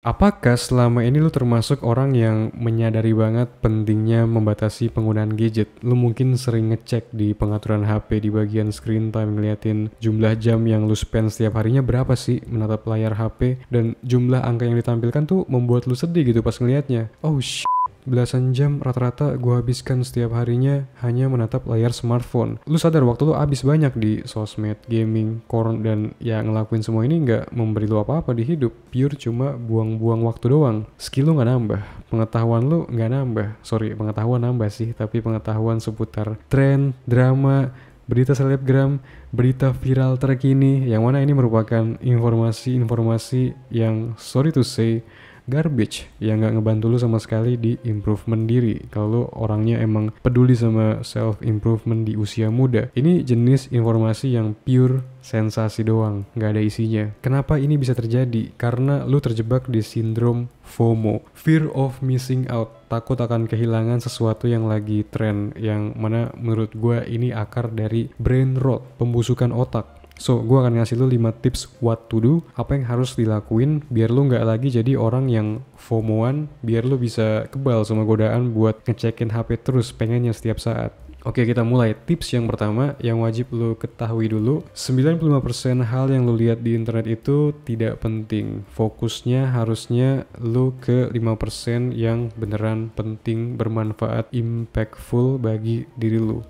Apakah selama ini lu termasuk orang yang menyadari banget pentingnya membatasi penggunaan gadget? Lu mungkin sering ngecek di pengaturan HP di bagian screen time, ngeliatin jumlah jam yang lu spend setiap harinya berapa sih menatap layar HP, dan jumlah angka yang ditampilkan tuh membuat lu sedih gitu pas ngeliatnya. Oh shit, belasan jam rata-rata gua habiskan setiap harinya hanya menatap layar smartphone. Lu sadar waktu lu habis banyak di sosmed, gaming, koron, dan ya ngelakuin semua ini nggak memberi lu apa-apa di hidup. Pure cuma buang-buang waktu doang. Skill lu nggak nambah, pengetahuan lu nggak nambah. Sorry, pengetahuan nambah sih, tapi pengetahuan seputar tren, drama, berita selebgram, berita viral terkini, yang mana ini merupakan informasi-informasi yang sorry to say garbage, yang nggak ngebantu lu sama sekali di improvement diri. Kalau lu orangnya emang peduli sama self improvement di usia muda, ini jenis informasi yang pure sensasi doang, nggak ada isinya. Kenapa ini bisa terjadi? Karena lu terjebak di sindrom FOMO, fear of missing out, takut akan kehilangan sesuatu yang lagi tren, yang mana menurut gue ini akar dari brain rot, pembusukan otak. So, gue akan ngasih lu 5 tips what to do, apa yang harus dilakuin biar lu nggak lagi jadi orang yang FOMO-an, biar lu bisa kebal sama godaan buat ngecekin HP terus pengennya setiap saat. Oke, kita mulai. Tips yang pertama yang wajib lu ketahui dulu, 95% hal yang lu lihat di internet itu tidak penting. Fokusnya harusnya lu ke 5% yang beneran penting, bermanfaat, impactful bagi diri lu.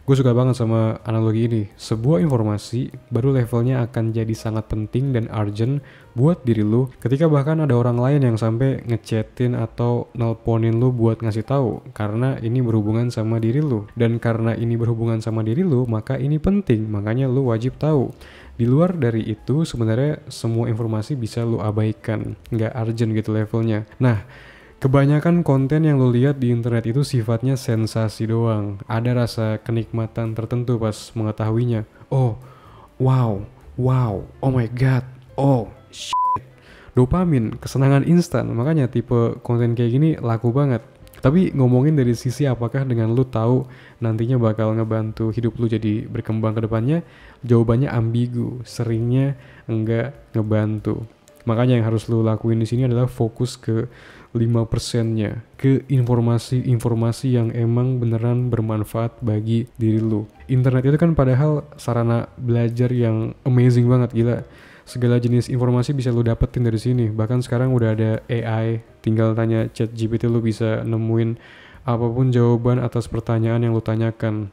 Gue suka banget sama analogi ini. Sebuah informasi baru levelnya akan jadi sangat penting dan urgent buat diri lu ketika bahkan ada orang lain yang sampai ngechatin atau nelponin lu buat ngasih tahu, karena ini berhubungan sama diri lu. Dan karena ini berhubungan sama diri lu, maka ini penting, makanya lu wajib tahu. Di luar dari itu sebenarnya semua informasi bisa lu abaikan, nggak urgent gitu levelnya. Nah, kebanyakan konten yang lo lihat di internet itu sifatnya sensasi doang. Ada rasa kenikmatan tertentu pas mengetahuinya. Oh, wow, oh my god, oh shit. Dopamin, kesenangan instan. Makanya tipe konten kayak gini laku banget. Tapi ngomongin dari sisi apakah dengan lu tahu nantinya bakal ngebantu hidup lu jadi berkembang ke depannya, jawabannya ambigu. Seringnya enggak ngebantu. Makanya yang harus lu lakuin di sini adalah fokus ke 5%-nya, ke informasi-informasi yang emang beneran bermanfaat bagi diri lu. Internet itu kan padahal sarana belajar yang amazing banget, gila. Segala jenis informasi bisa lu dapetin dari sini. Bahkan sekarang udah ada AI, tinggal tanya ChatGPT, lu bisa nemuin apapun jawaban atas pertanyaan yang lu tanyakan.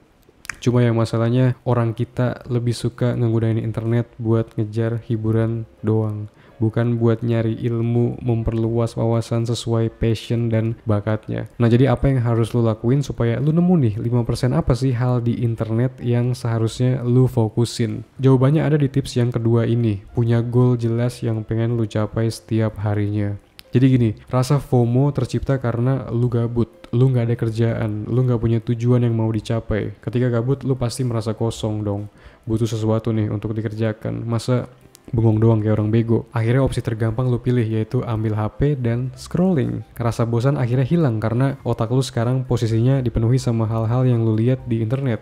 Cuma yang masalahnya orang kita lebih suka ngegunain internet buat ngejar hiburan doang, bukan buat nyari ilmu, memperluas wawasan sesuai passion dan bakatnya. Nah, jadi apa yang harus lu lakuin supaya lu nemu nih 5% apa sih hal di internet yang seharusnya lu fokusin? Jawabannya ada di tips yang kedua ini, punya goal jelas yang pengen lu capai setiap harinya. Jadi gini, rasa FOMO tercipta karena lu gabut, lu gak ada kerjaan, lu gak punya tujuan yang mau dicapai. Ketika gabut, lu pasti merasa kosong dong, butuh sesuatu nih untuk dikerjakan. Masa bengong doang kayak orang bego? Akhirnya opsi tergampang lu pilih, yaitu ambil HP dan scrolling. Rasa bosan akhirnya hilang karena otak lu sekarang posisinya dipenuhi sama hal-hal yang lu lihat di internet.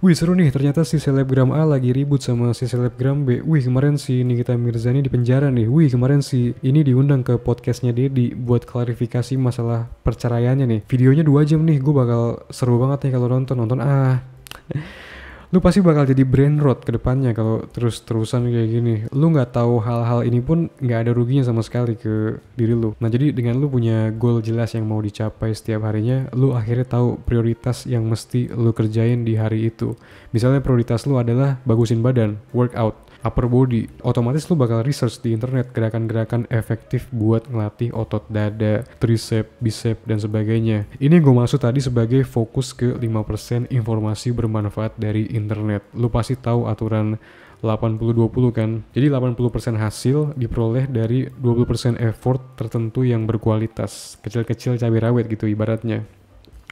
Wih, seru nih, ternyata si selebgram A lagi ribut sama si selebgram B. Wih, kemarin si Nikita Mirzani di penjara nih. Wih, kemarin si ini diundang ke podcastnya Dedi buat klarifikasi masalah perceraiannya nih. Videonya 2 jam nih, gue bakal seru banget nih kalau nonton ah. Lu pasti bakal jadi brain rot ke depannya kalau terus-terusan kayak gini. Lu nggak tahu hal-hal ini pun nggak ada ruginya sama sekali ke diri lu. Nah, jadi dengan lu punya goal jelas yang mau dicapai setiap harinya, lu akhirnya tahu prioritas yang mesti lu kerjain di hari itu. Misalnya prioritas lu adalah bagusin badan, workout, upper body, otomatis lu bakal research di internet gerakan-gerakan efektif buat ngelatih otot dada, tricep, bicep, dan sebagainya. Ini gue maksud tadi sebagai fokus ke 5% informasi bermanfaat dari internet. Lu pasti tahu aturan 80-20 kan? Jadi 80% hasil diperoleh dari 20% effort tertentu yang berkualitas. Kecil-kecil cabai rawit gitu ibaratnya.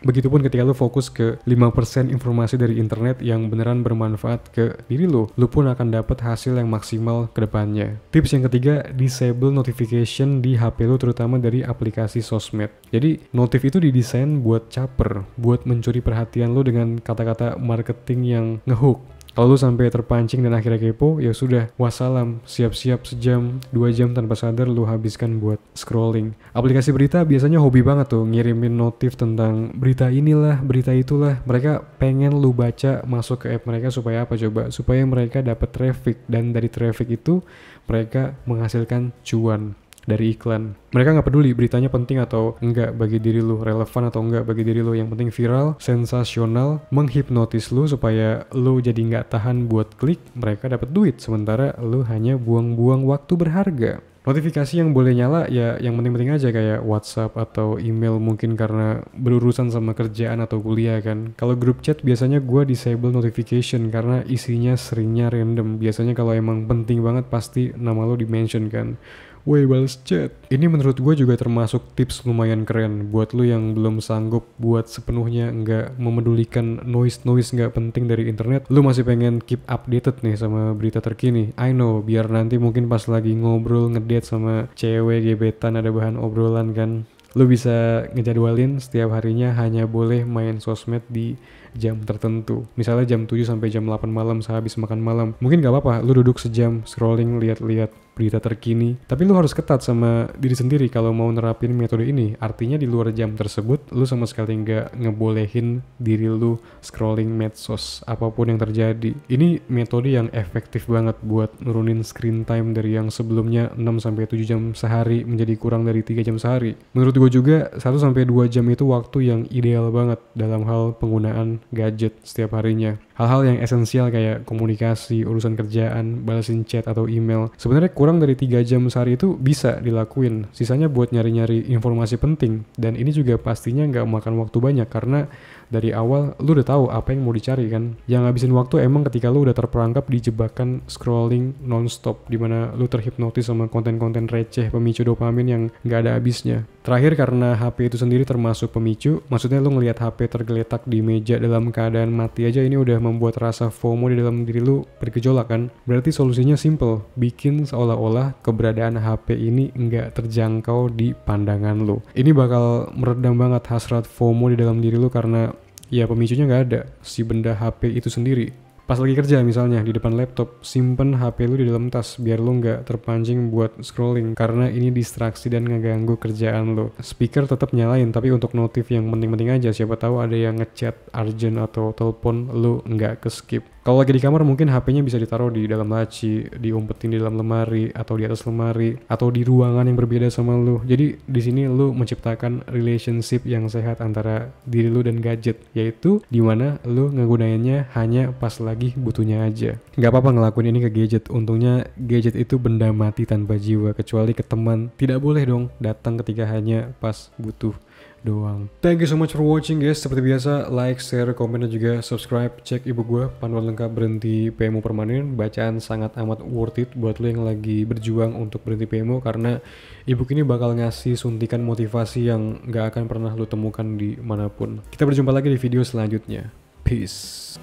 Begitupun ketika lu fokus ke 5% informasi dari internet yang beneran bermanfaat ke diri lu pun akan dapat hasil yang maksimal ke depannya. Tips yang ketiga, disable notification di HP lu, terutama dari aplikasi sosmed. Jadi, notif itu didesain buat caper, buat mencuri perhatian lu dengan kata-kata marketing yang ngehook. Kalau lu sampai terpancing dan akhirnya kepo, ya sudah, wassalam, siap-siap sejam, 2 jam tanpa sadar lu habiskan buat scrolling. Aplikasi berita biasanya hobi banget tuh ngirimin notif tentang berita inilah, berita itulah. Mereka pengen lu baca, masuk ke app mereka supaya apa coba? Supaya mereka dapat traffic, dan dari traffic itu mereka menghasilkan cuan dari iklan. Mereka nggak peduli beritanya penting atau enggak bagi diri lu, relevan atau enggak bagi diri lu. Yang penting viral, sensasional, menghipnotis lu supaya lu jadi nggak tahan buat klik. Mereka dapat duit, sementara lu hanya buang-buang waktu berharga. Notifikasi yang boleh nyala ya yang penting-penting aja, kayak WhatsApp atau email, mungkin karena berurusan sama kerjaan atau kuliah kan. Kalau grup chat biasanya gue disable notification karena isinya seringnya random. Biasanya kalau emang penting banget pasti nama lo di-mention kan. Woi, balas chat. Ini menurut gue juga termasuk tips lumayan keren buat lu yang belum sanggup buat sepenuhnya nggak memedulikan noise nggak penting dari internet. Lu masih pengen keep updated nih sama berita terkini. I know, biar nanti mungkin pas lagi ngobrol ngedate sama cewek gebetan ada bahan obrolan kan. Lu bisa ngejadwalin setiap harinya hanya boleh main sosmed di jam tertentu. Misalnya jam 7 sampai jam 8 malam sehabis makan malam. Mungkin gak apa-apa lu duduk sejam scrolling lihat-lihat berita terkini. Tapi lu harus ketat sama diri sendiri kalau mau nerapin metode ini. Artinya di luar jam tersebut lu sama sekali nggak ngebolehin diri lu scrolling medsos apapun yang terjadi. Ini metode yang efektif banget buat nurunin screen time dari yang sebelumnya 6 sampai 7 jam sehari menjadi kurang dari 3 jam sehari. Menurut gue juga 1 sampai 2 jam itu waktu yang ideal banget dalam hal penggunaan gadget setiap harinya. Hal-hal yang esensial kayak komunikasi, urusan kerjaan, balasin chat atau email. Sebenarnya kurang dari 3 jam sehari itu bisa dilakuin. Sisanya buat nyari-nyari informasi penting. Dan ini juga pastinya nggak makan waktu banyak karena dari awal lu udah tahu apa yang mau dicari kan. Yang ngabisin waktu emang ketika lu udah terperangkap di jebakan scrolling nonstop, dimana lu terhipnotis sama konten-konten receh pemicu dopamin yang nggak ada habisnya. Terakhir, karena HP itu sendiri termasuk pemicu, maksudnya lu ngelihat HP tergeletak di meja dalam keadaan mati aja ini udah membuat rasa FOMO di dalam diri lu bergejolak kan. Berarti solusinya simple, bikin seolah-olah keberadaan HP ini nggak terjangkau di pandangan lu. Ini bakal meredam banget hasrat FOMO di dalam diri lu karena ya pemicunya nggak ada, si benda HP itu sendiri. Pas lagi kerja misalnya di depan laptop, simpen HP lu di dalam tas biar lu nggak terpancing buat scrolling karena ini distraksi dan ngeganggu kerjaan lu. Speaker tetap nyalain tapi untuk notif yang penting-penting aja, siapa tahu ada yang ngechat urgent atau telepon lu nggak ke skip. Kalau lagi di kamar mungkin HP-nya bisa ditaruh di dalam laci, diumpetin di dalam lemari atau di atas lemari atau di ruangan yang berbeda sama lu. Jadi di sini lu menciptakan relationship yang sehat antara diri lu dan gadget, yaitu dimana lu ngegunainnya hanya pas lagi butuhnya aja. Nggak apa-apa ngelakuin ini ke gadget. Untungnya gadget itu benda mati tanpa jiwa, kecuali ke teman. Tidak boleh dong datang ketika hanya pas butuh doang. Thank you so much for watching guys. Seperti biasa, like, share, komen, dan juga subscribe. Cek ebook gue, panduan lengkap berhenti PMO permanen. Bacaan sangat amat worth it buat lo yang lagi berjuang untuk berhenti PMO, karena ebook ini bakal ngasih suntikan motivasi yang gak akan pernah lo temukan di manapun. Kita berjumpa lagi di video selanjutnya. Peace.